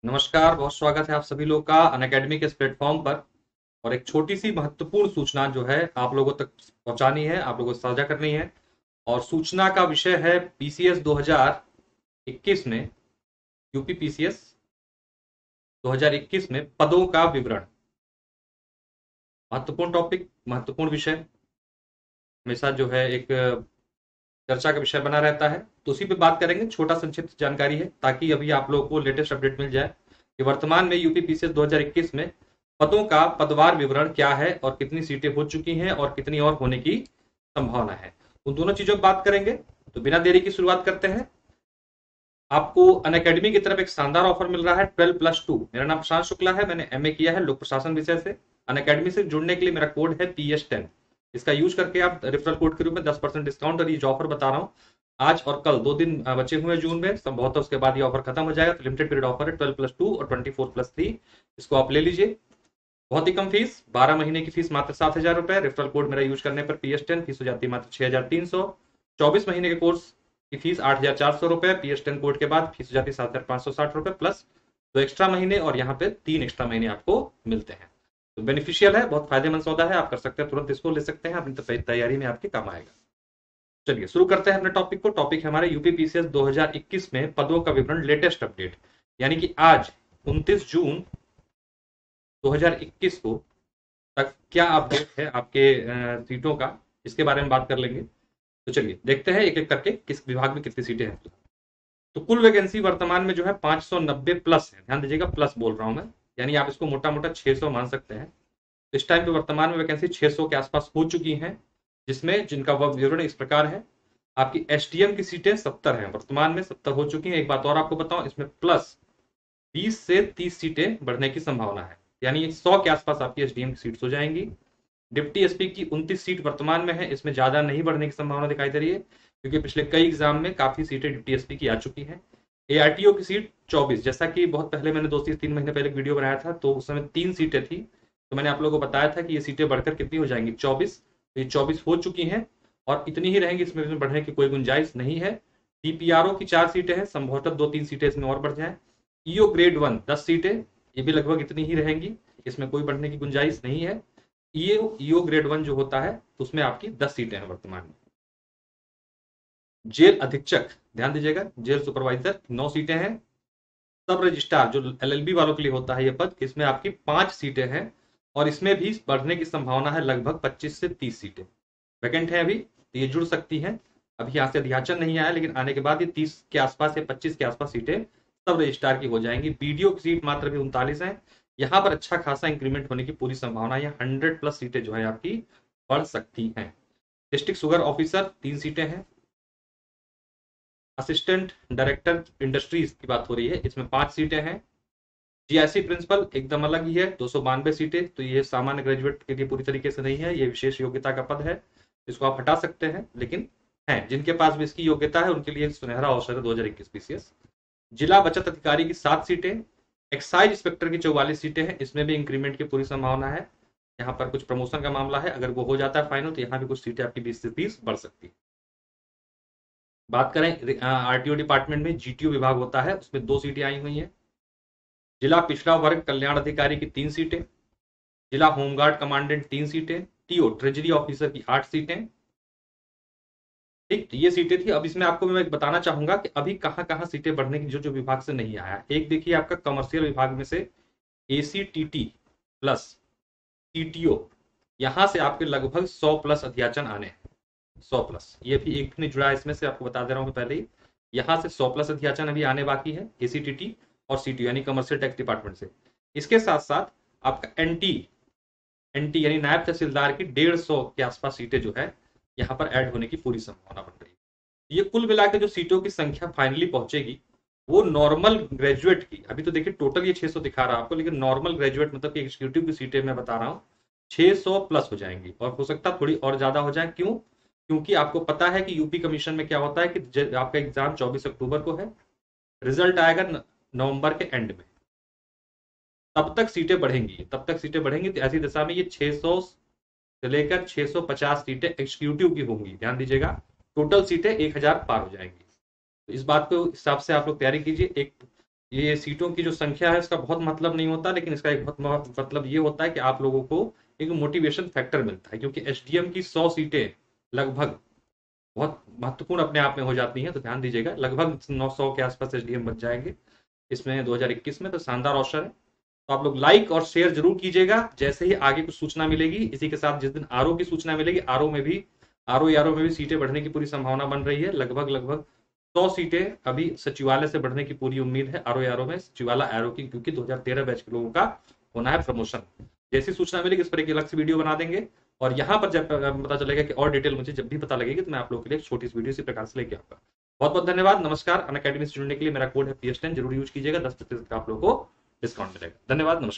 नमस्कार, बहुत स्वागत है आप सभी लोग का अनअकैडमी के इस प्लेटफॉर्म पर। और एक छोटी सी महत्वपूर्ण सूचना जो है आप लोगों तक पहुंचानी है, आप लोगों को साझा करनी है। और सूचना का विषय है पीसीएस 2021 में, यूपी पीसीएस 2021 में पदों का विवरण। महत्वपूर्ण टॉपिक, महत्वपूर्ण विषय हमेशा जो है एक चर्चा का विषय बना रहता है, तो उसी पे बात करेंगे। छोटा संक्षिप्त जानकारी है ताकि अभी आप लोगों को लेटेस्ट अपडेट मिल जाए कि वर्तमान में यूपी पीसीएस 2021 में पदों का पदवार विवरण क्या है और कितनी सीटें हो चुकी हैं और कितनी और होने की संभावना है। उन दोनों चीजों पर बात करेंगे। तो बिना देरी की शुरुआत करते हैं। आपको अनअकैडमी की तरफ एक शानदार ऑफर मिल रहा है 12+2। मेरा नाम प्रशांत शुक्ला है, मैंने एमए किया है लोक प्रशासन विषय से। अनअकैडमी से जुड़ने के लिए मेरा कोड है PS10। इसका यूज करके आप रेफरल कोड के रूप में 10% डिस्काउंट, और ये जो ऑफर बता रहा हूँ आज और कल 2 दिन बचे हुए हैं जून में, संभवतः उसके बाद ये ऑफर खत्म हो जाएगा। तो लिमिटेड पीरियड ऑफर है 12+2 और 24+3। इसको आप ले लीजिए। बहुत ही कम फीस, 12 महीने की फीस मात्र 7,000 रुपए। रेफरल कोड मेरा यूज करने पर PS10 फीस हो जाती है मात्र 6,300। 24 महीने के कोर्स की फीस 8,400 रुपए। PS10 कोड के बाद फीस हो जाती है 7,560 रुपए प्लस 2 एक्स्ट्रा महीने, और यहाँ पे 3 एक्स्ट्रा महीने आपको मिलते हैं। तो बेनिफिशियल है, बहुत फायदेमंद सौदा है, आप कर सकते हैं, तुरंत इसको ले सकते हैं, अपनी तैयारी में आपके काम आएगा। चलिए शुरू करते हैं अपने टॉपिक को। टॉपिक है हमारे यूपी पीसीएस 2021 में पदों का विवरण, लेटेस्ट अपडेट। यानी कि आज 29 जून 2021 को तक क्या अपडेट है आपके सीटों का, इसके बारे में बात कर लेंगे। तो चलिए देखते हैं एक एक करके किस विभाग में कितनी सीटें हैं। तो कुल वैकेंसी वर्तमान में जो है 590 प्लस है, ध्यान दीजिएगा, प्लस बोल रहा हूं मैं, यानी आप इसको मोटा मोटा 600 मान सकते हैं। इस टाइम पे वर्तमान में वैकेंसी 600 के आसपास हो चुकी हैं, जिसमें जिनका वह विवरण इस प्रकार है। आपकी एसडीएम की सीटें 70 हैं, वर्तमान में 70 हो चुकी हैं। एक बात और आपको बताऊं, इसमें प्लस 20 से 30 सीटें बढ़ने की संभावना है, यानी 100 के आसपास आपकी एसडीएम की सीट्स हो जाएंगी। डिप्टी एसपी की 29 सीट वर्तमान में है, इसमें ज्यादा नहीं बढ़ने की संभावना दिखाई दे रही है, क्योंकि पिछले कई एग्जाम में काफी सीटें डिप्टी एसपी की आ चुकी हैं। एआरटीओ की सीट 24, जैसा कि बहुत पहले मैंने 2 से 3 महीने पहले वीडियो बनाया था, तो उस समय 3 सीटें थी। तो मैंने आप लोगों को बताया था कि ये सीटें बढ़कर कितनी हो जाएंगी, 24। तो ये 24 हो चुकी हैं और इतनी ही रहेंगी, इसमें बढ़ने की कोई गुंजाइश नहीं है। टीपीआरओ की 4 सीटें हैं, संभवतः 2-3 सीटें इसमें और बढ़ जाए। ईओ ग्रेड 1 10 सीटें, ये भी लगभग इतनी ही रहेंगी, इसमें कोई बढ़ने की गुंजाइश नहीं है। ईओ ग्रेड 1 जो होता है, तो उसमें आपकी 10 सीटें हैं वर्तमान में। जेल अधीक्षक, ध्यान दीजिएगा, जेल सुपरवाइजर 9 सीटें हैं। सब रजिस्ट्रार जो एलएलबी वालों के लिए होता है ये पद, इसमें आपकी 5 सीटें हैं, और इसमें भी बढ़ने की संभावना है, लगभग 25 से 30 सीटें वैकेंट है अभी, तो ये जुड़ सकती हैं। अभी यहाँ से अधियाचन नहीं आया, लेकिन आने के बाद ये 30 के आसपास या 25 के आसपास सीटें सब रजिस्ट्रार की हो जाएंगी। बीडीओ की सीट मात्र भी 39 है, यहाँ पर अच्छा खासा इंक्रीमेंट होने की पूरी संभावना है। 100+ सीटें जो है आपकी बढ़ सकती हैं। डिस्ट्रिक्ट शुगर ऑफिसर 3 सीटें हैं। असिस्टेंट डायरेक्टर इंडस्ट्रीज की बात हो रही है, इसमें 5 सीटें हैं। जीआईसी प्रिंसिपल एकदम अलग ही है, 292 सीटें। तो ये सामान्य ग्रेजुएट के लिए पूरी तरीके से नहीं है, ये विशेष योग्यता का पद है, इसको आप हटा सकते हैं, लेकिन है जिनके पास भी इसकी योग्यता है उनके लिए एक सुनहरा अवसर है 2021 पीसीएस। जिला बचत अधिकारी की 7 सीटें। एक्साइज इंस्पेक्टर की 44 सीटें हैं, इसमें भी इंक्रीमेंट की पूरी संभावना है। यहाँ पर कुछ प्रमोशन का मामला है, अगर वो हो जाता है फाइनल, तो यहाँ भी कुछ सीटें आपकी 20 से 30 बढ़ सकती है। बात करें आरटीओ डिपार्टमेंट में, जीटीओ विभाग होता है, उसमें 2 सीटें आई हुई हैं। जिला पिछड़ा वर्ग कल्याण अधिकारी की 3 सीटें। जिला होमगार्ड कमांडेंट 3 सीटें। टीओ ट्रेजरी ऑफिसर की 8 सीटें। ठीक, ये सीटें थी। अब इसमें आपको मैं बताना चाहूंगा कि अभी कहाँ कहाँ सीटें बढ़ने की जो जो विभाग से नहीं आया। एक देखिए आपका कमर्शियल विभाग में से एसीटीटी प्लस टीटीओ, यहां से आपके लगभग 100+ अध्याचन आने हैं। 100+, ये भी एक भी नहीं जुड़ा है इसमें से, आपको बता दे रहा हूं पहले ही। यहां से 100+ अध्याचन अभी आने बाकी है, एसीटीटी और सीटीओ यानी कमर्शियल टैक्स डिपार्टमेंट से। इसके साथ साथ आपका एनटी एनटी यानी नायब तहसीलदार की 150 के आसपास सीटें जो है यहाँ पर ऐड होने की पूरी संभावना बन रही है। ये कुल मिला के जो सीटों की संख्या फाइनली पहुंचेगी, वो नॉर्मल ग्रेजुएट की, अभी तो देखिए टोटल ये 600 दिखा रहा है आपको, लेकिन नॉर्मल ग्रेजुएट मतलब कि एग्जीक्यूटिव की सीटें मैं बता रहा हूँ 600+ हो जाएंगी, और हो सकता है थोड़ी और ज्यादा हो जाए। क्यों? क्योंकि आपको पता है कि यूपी कमीशन में क्या होता है कि आपका एग्जाम 24 अक्टूबर को है, रिजल्ट आएगा नवंबर के एंड में, तब तक सीटें बढ़ेंगी, तब तक सीटें बढ़ेंगी। तो ऐसी दशा में ये 600 से लेकर 650 सीटें एग्जीक्यूटिव की होंगी, ध्यान दीजिएगा। टोटल सीटें 1000 पार हो जाएंगी। तो इस बात को हिसाब से आप लोग तैयारी कीजिए। एक ये सीटों की जो संख्या है इसका बहुत मतलब नहीं होता, लेकिन इसका एक बहुत मतलब ये होता है कि आप लोगों को एक मोटिवेशन फैक्टर मिलता है, क्योंकि एसडीएम की 100 सीटें लगभग बहुत महत्वपूर्ण अपने आप में हो जाती हैं। तो ध्यान दीजिएगा, लगभग 900 के आसपास एसडीएम बच जाएंगे इसमें 2021 में। तो शानदार अवसर है। तो आप लोग लाइक और शेयर जरूर कीजिएगा। जैसे ही आगे कुछ सूचना मिलेगी, इसी के साथ जिस दिन आरओ की सूचना मिलेगी, आरओ में भी सीटें बढ़ने की पूरी संभावना बन रही है। लगभग लगभग 100 सीटें अभी सचिवालय से बढ़ने की पूरी उम्मीद है आरओ में, सचिवालय आरओ की, क्योंकि 2013 बैच के लोगों का होना है प्रमोशन। जैसी सूचना मिलेगी इस पर एक अलग से वीडियो बना देंगे, और यहाँ पर जब पता चलेगा कि और डिटेल मुझे जब भी पता लगेगी तो मैं आप लोगों के लिए एक छोटी सी वीडियो इसी प्रकार से लेके आऊंगा। बहुत बहुत धन्यवाद, नमस्कार। अनअकैडमी से जुड़ने के लिए मेरा कोड है PS10, जरूर यूज कीजिएगा, 10% का आप लोगों को डिस्काउंट मिलेगा। धन्यवाद, नमस्कार।